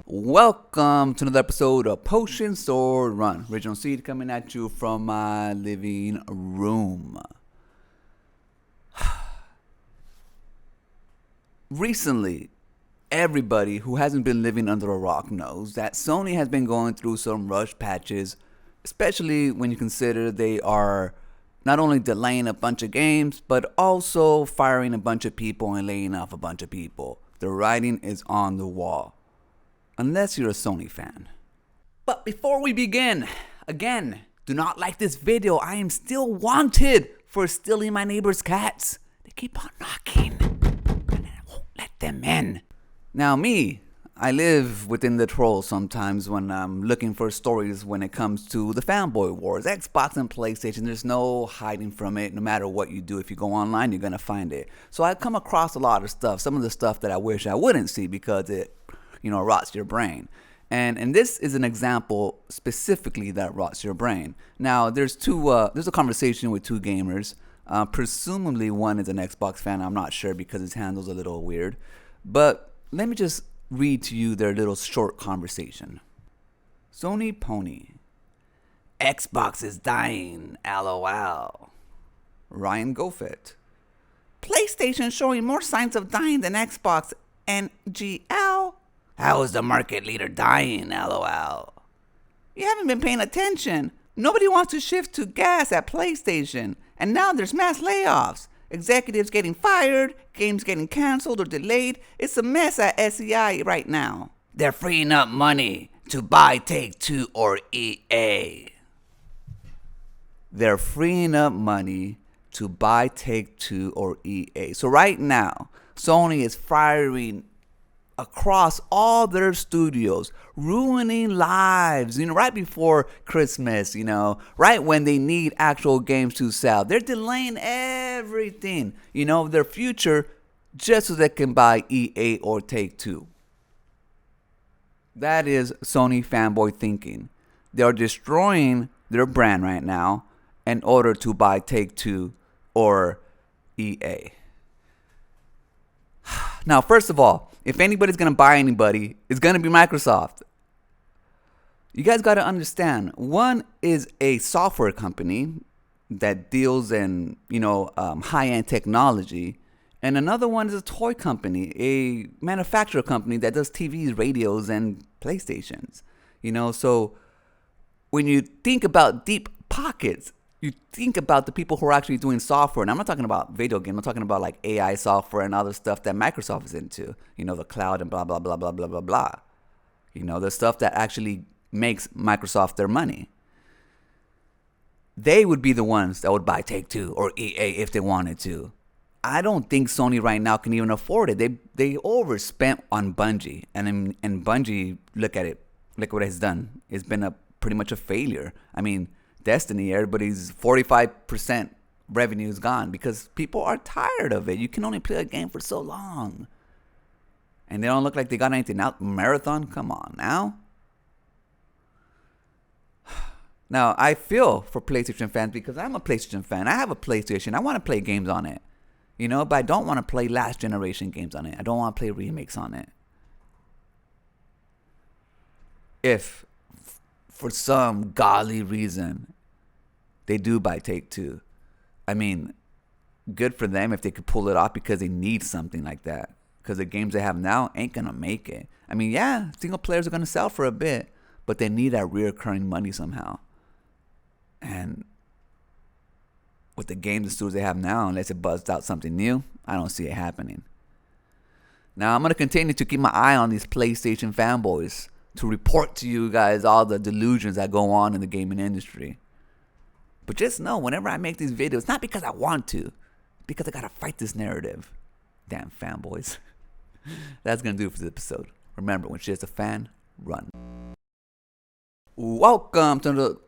Welcome to another episode of Potion Sword Run. Original Seed coming at you from my living room. Recently, everybody who hasn't been living under a rock knows that Sony has been going through some rush patches, especially when you consider they are not only delaying a bunch of games, but also firing a bunch of people and laying off a bunch of people. The writing is on the wall. Unless you're a Sony fan. But before we begin, again, do not like this video. I am still wanted for stealing my neighbor's cats. They keep on knocking, and I won't let them in. Now I live within the trolls sometimes when I'm looking for stories when it comes to the fanboy wars, Xbox and PlayStation. There's no hiding from it. No matter what you do, if you go online, you're going to find it. So I come across a lot of stuff, some of the stuff that I wish I wouldn't see because it rots your brain. And this is an example specifically that rots your brain. Now, there's a conversation with two gamers. Presumably one is an Xbox fan. I'm not sure because his handle's a little weird. But let me just read to you their little short conversation. Sony Pony. Xbox is dying, LOL. Ryan Gofet. PlayStation showing more signs of dying than Xbox, NGL. How is the market leader dying, LOL? You haven't been paying attention. Nobody wants to shift to gas at PlayStation. And now there's mass layoffs. Executives getting fired, games getting canceled or delayed. It's a mess at SEI right now. They're freeing up money to buy Take-Two or EA. They're freeing up money to buy Take-Two or EA. So right now, Sony is firing across all their studios, ruining lives, right before Christmas, right when they need actual games to sell. They're delaying everything, their future, just so they can buy EA or Take-Two. That is Sony fanboy thinking. They are destroying their brand right now in order to buy Take-Two or EA. Now, first of all, if anybody's going to buy anybody, it's going to be Microsoft. You guys got to understand, one is a software company that deals in, high-end technology. And another one is a toy company, a manufacturer company that does TVs, radios, and PlayStations. So when you think about deep pockets, you think about the people who are actually doing software. And I'm not talking about video games. I'm talking about like AI software and other stuff that Microsoft is into. The cloud and blah, blah, blah, blah, blah, blah, blah. The stuff that actually makes Microsoft their money. They would be the ones that would buy Take-Two or EA if they wanted to. I don't think Sony right now can even afford it. They overspent on Bungie. And Bungie, look at it. Look what it's done. It's been pretty much a failure. I mean, Destiny, everybody's 45% revenue is gone because people are tired of it. You can only play a game for so long. And they don't look like they got anything out. Marathon, come on now. Now, I feel for PlayStation fans because I'm a PlayStation fan. I have a PlayStation. I want to play games on it. But I don't want to play last generation games on it. I don't want to play remakes on it. If for some godly reason they do buy Take-Two, I mean, good for them if they could pull it off because they need something like that. Because the games they have now ain't going to make it. I mean, yeah, single players are going to sell for a bit, but they need that reoccurring money somehow. And with the games and studios they have now, unless it buzzed out something new, I don't see it happening. Now, I'm going to continue to keep my eye on these PlayStation fanboys to report to you guys all the delusions that go on in the gaming industry. But just know, whenever I make these videos, not because I want to, because I gotta fight this narrative. Damn fanboys. That's gonna do it for this episode. Remember, when shit's a fan, run. Welcome to